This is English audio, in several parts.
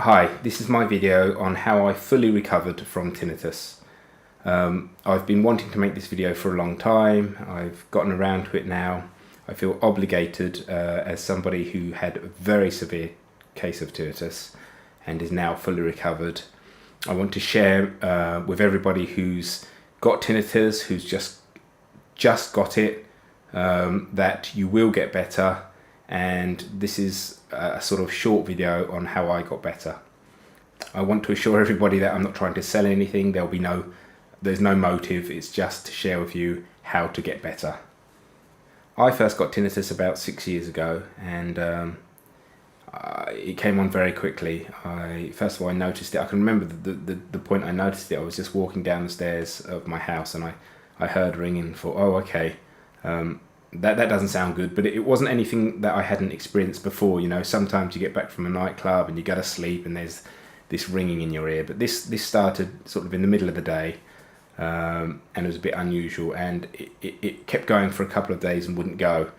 Hi, this is my video on how I fully recovered from tinnitus. I've been wanting to make this video for a long time. I've gotten around to it now. I feel obligated as somebody who had a very severe case of tinnitus and is now fully recovered. I want to share with everybody who's got tinnitus, who's just got it, that you will get better. And this is a sort of short video on how I got better. I want to assure everybody that I'm not trying to sell anything. There's no motive. It's just to share with you how to get better. I first got tinnitus about 6 years ago, and it came on very quickly. First of all, I noticed it. I can remember the point I noticed it. I was just walking down the stairs of my house, and I heard ringing and thought, oh, okay. That doesn't sound good, but it wasn't anything that I hadn't experienced before. You know, sometimes you get back from a nightclub and you go to sleep and there's this ringing in your ear. But this started sort of in the middle of the day, and it was a bit unusual, and it kept going for a couple of days and wouldn't go.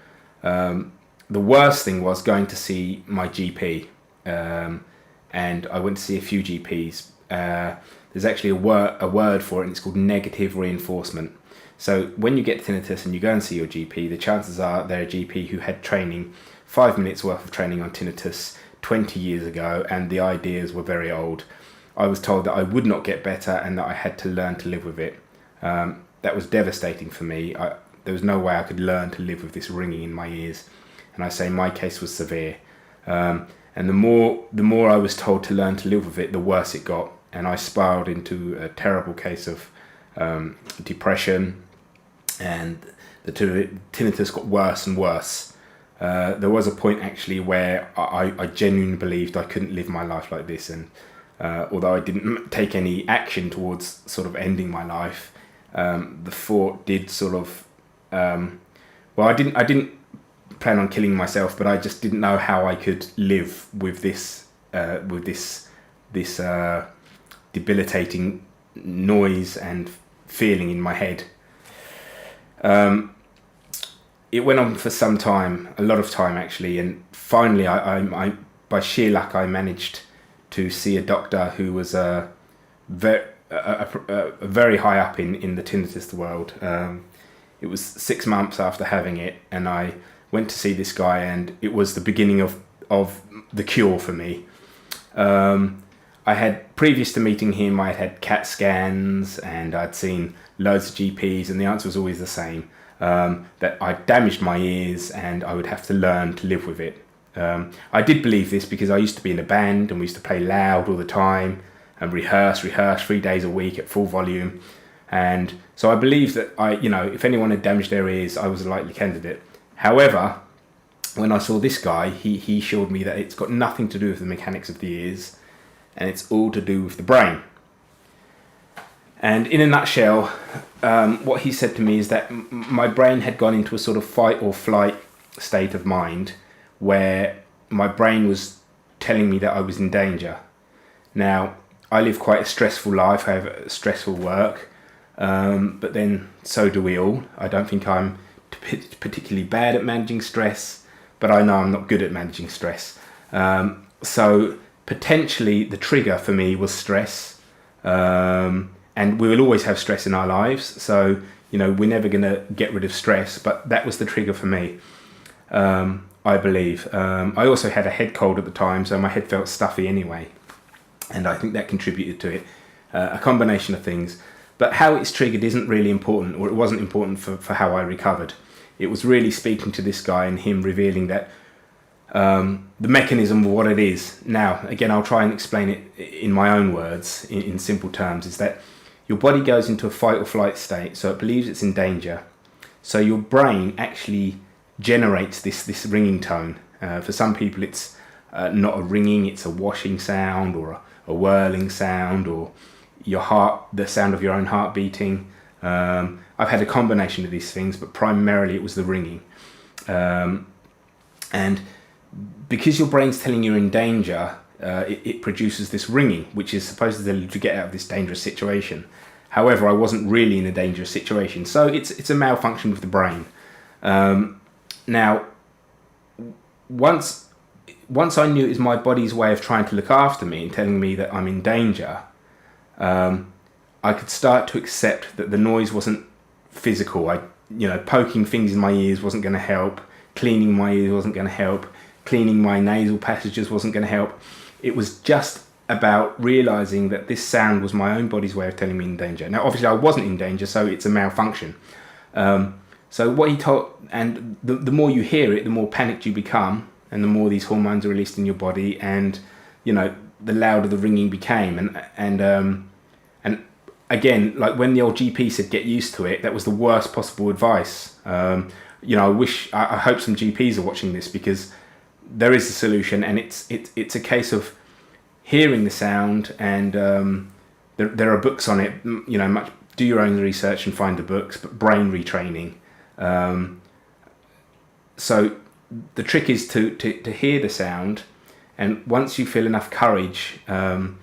The worst thing was going to see my GP, and I went to see a few GPs. There's actually a word for it, and it's called negative reinforcement. So when you get tinnitus and you go and see your GP, the chances are they're a GP who had training, 5 minutes worth of training on tinnitus 20 years ago, and the ideas were very old. I was told that I would not get better and that I had to learn to live with it. That was devastating for me. There was no way I could learn to live with this ringing in my ears. And I say my case was severe. And the more I was told to learn to live with it, the worse it got. And I spiraled into a terrible case of depression, and the tinnitus got worse and worse. There was a point actually where I genuinely believed I couldn't live my life like this, and although I didn't take any action towards sort of ending my life, the thought did sort of well, I didn't plan on killing myself, but I just didn't know how I could live with this debilitating noise and feeling in my head. It went on for some time, a lot of time actually, and finally I by sheer luck I managed to see a doctor who was very high up in the tinnitus world. It was 6 months after having it, and I went to see this guy, and it was the beginning of the cure for me. I had, previous to meeting him, I had CAT scans and I'd seen loads of GPs, and the answer was always the same, that I damaged my ears and I would have to learn to live with it. I did believe this because I used to be in a band and we used to play loud all the time and rehearse 3 days a week at full volume. And so I believed that if anyone had damaged their ears, I was a likely candidate. However, when I saw this guy, he assured me that it's got nothing to do with the mechanics of the ears, and it's all to do with the brain. And in a nutshell, what he said to me is that my brain had gone into a sort of fight or flight state of mind, where my brain was telling me that I was in danger. Now, I live quite a stressful life. I have stressful work, but then so do we all. I don't think I'm particularly bad at managing stress, but I know I'm not good at managing stress. So potentially the trigger for me was stress, and we will always have stress in our lives, so we're never going to get rid of stress, but that was the trigger for me, I believe. I also had a head cold at the time, so my head felt stuffy anyway, and I think that contributed to it, a combination of things. But how it's triggered isn't really important, or it wasn't important for how I recovered. It was really speaking to this guy and him revealing that the mechanism of what it is. Now, again, I'll try and explain it in my own words, in simple terms, is that your body goes into a fight or flight state, so it believes it's in danger. So your brain actually generates this ringing tone. For some people, it's not a ringing, it's a washing sound, or a whirling sound, or the sound of your own heart beating. I've had a combination of these things, but primarily it was the ringing. And because your brain's telling you in danger, it produces this ringing, which is supposed to tell you to get out of this dangerous situation. However, I wasn't really in a dangerous situation, so it's a malfunction with the brain. Now, once once I knew it was my body's way of trying to look after me and telling me that I'm in danger, I could start to accept that the noise wasn't physical. Poking things in my ears wasn't going to help. Cleaning my ears wasn't going to help. Cleaning my nasal passages wasn't going to help. It was just about realizing that this sound was my own body's way of telling me in danger. Now, obviously, I wasn't in danger, so it's a malfunction. So what he told, and the more you hear it, the more panicked you become, and the more these hormones are released in your body, and the louder the ringing became. And again, like when the old GP said get used to it, that was the worst possible advice. I hope some GPs are watching this, because there is a solution, and it's a case of hearing the sound, and there are books on it. Do your own research and find the books, but brain retraining. So the trick is to hear the sound, and once you feel enough courage to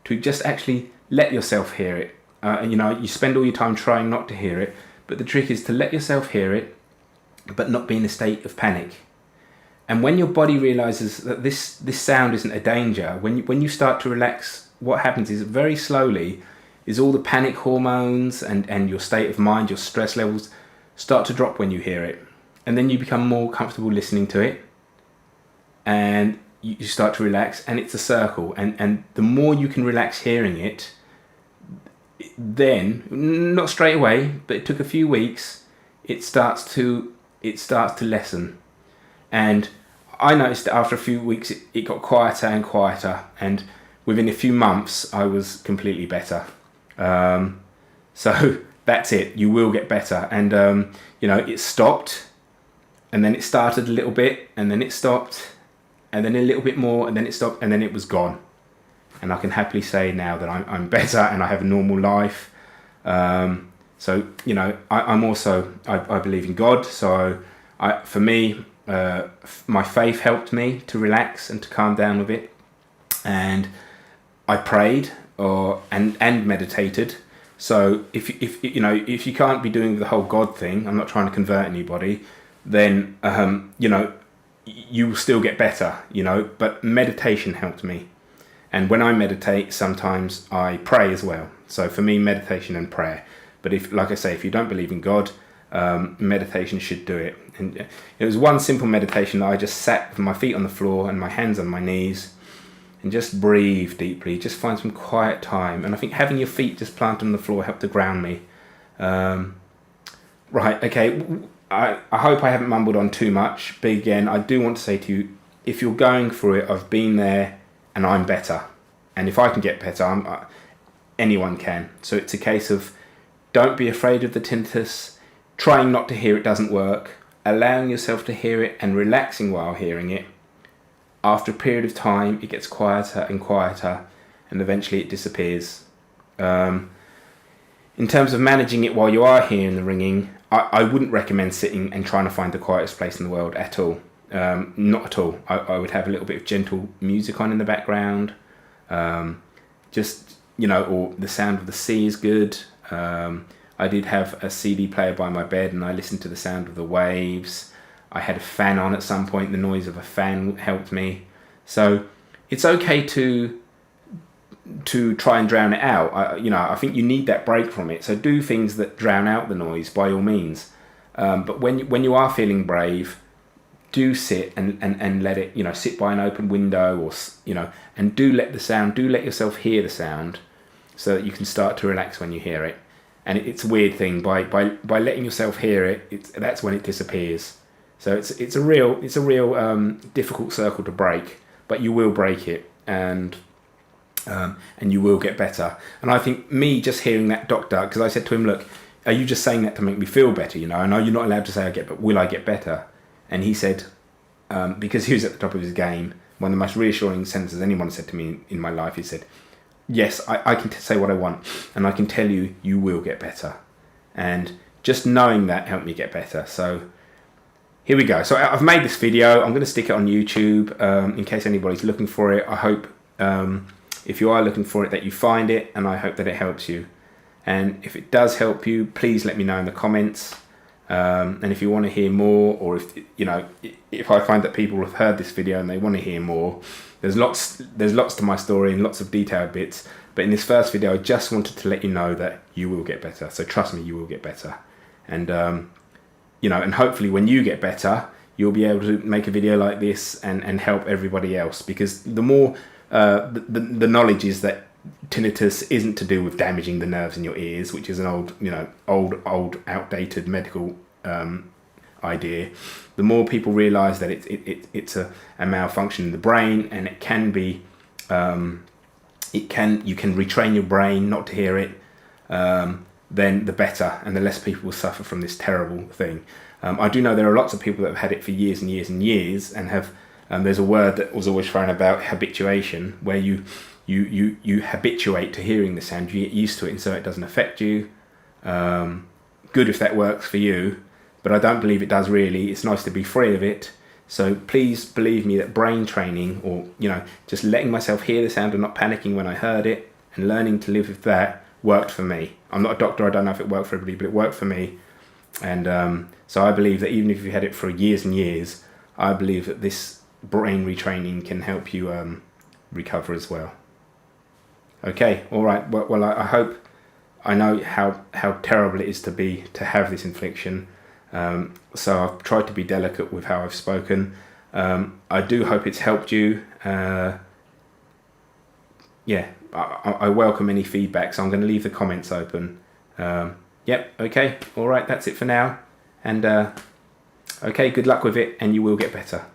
just actually let yourself hear it. You spend all your time trying not to hear it, but the trick is to let yourself hear it, but not be in a state of panic. And when your body realizes that this sound isn't a danger, when you start to relax, what happens is very slowly is all the panic hormones and your state of mind, your stress levels start to drop when you hear it. And then you become more comfortable listening to it, and you start to relax, and it's a circle. And the more you can relax hearing it, then, not straight away, but it took a few weeks, it starts to lessen. And I noticed that after a few weeks it got quieter and quieter, and within a few months I was completely better. So that's it, you will get better. And it stopped, and then it started a little bit, and then it stopped, and then a little bit more, and then it stopped, and then it was gone. And I can happily say now that I'm better, and I have a normal life. So I'm also, I believe in God. So for me, my faith helped me to relax and to calm down with it, and I prayed and meditated. So if you can't be doing the whole God thing, I'm not trying to convert anybody, then you will still get better. But meditation helped me. And when I meditate, sometimes I pray as well. So for me, meditation and prayer. But if you don't believe in God, meditation should do it. And it was one simple meditation that I just sat with my feet on the floor and my hands on my knees and just breathe deeply, just find some quiet time. And I think having your feet just planted on the floor helped to ground me. Right, okay, I hope I haven't mumbled on too much, but again, I do want to say to you, if you're going through it, I've been there, and I'm better. And if I can get better, anyone can. So it's a case of don't be afraid of the tinnitus, trying not to hear it doesn't work, allowing yourself to hear it and relaxing while hearing it. After a period of time, it gets quieter and quieter, and eventually it disappears. In terms of managing it while you are hearing the ringing, I wouldn't recommend sitting and trying to find the quietest place in the world at all. Not at all. I would have a little bit of gentle music on in the background. Or the sound of the sea is good. I did have a CD player by my bed, and I listened to the sound of the waves. I had a fan on at some point. The noise of a fan helped me. So it's okay to try and drown it out. I think you need that break from it. So do things that drown out the noise by all means. But when you are feeling brave, do sit and let it, sit by an open window, and do let yourself hear the sound, so that you can start to relax when you hear it. And it's a weird thing, by letting yourself hear it, that's when it disappears. So it's a real difficult circle to break, but you will break it, and you will get better. And I think me just hearing that doctor, because I said to him, look, are you just saying that to make me feel better? I know you're not allowed to say but will I get better? And he said, because he was at the top of his game, one of the most reassuring sentences anyone said to me in my life, he said, yes, I can say what I want, and I can tell you, you will get better. And just knowing that helped me get better. So here we go. So I've made this video. I'm going to stick it on YouTube in case anybody's looking for it. I hope if you are looking for it that you find it, and I hope that it helps you. And if it does help you, please let me know in the comments. And if you want to hear more, or if I find that people have heard this video and they want to hear more, there's lots to my story and lots of detailed bits. But in this first video, I just wanted to let you know that you will get better. So trust me, you will get better. And and hopefully when you get better, you'll be able to make a video like this and help everybody else. Because the more the knowledge is that tinnitus isn't to do with damaging the nerves in your ears, which is an old outdated medical idea. The more people realize that it's a malfunction in the brain, and it can be you can retrain your brain not to hear it, then the better, and the less people will suffer from this terrible thing. I do know there are lots of people that have had it for years and years and years, and have there's a word that was always thrown about, habituation, where you habituate to hearing the sound, you get used to it, and so it doesn't affect you. Good if that works for you, but I don't believe it does really. It's nice to be free of it. So please believe me that brain training, or just letting myself hear the sound and not panicking when I heard it, and learning to live with that, worked for me. I'm not a doctor, I don't know if it worked for everybody, but it worked for me. And so I believe that even if you've had it for years and years, I believe that this brain retraining can help you recover as well. Okay, all right. Well, I hope I know how terrible it is to have this infliction. So I've tried to be delicate with how I've spoken. I do hope it's helped you. Yeah, I welcome any feedback, so I'm going to leave the comments open. Yep, okay, all right, that's it for now. And okay, good luck with it, and you will get better.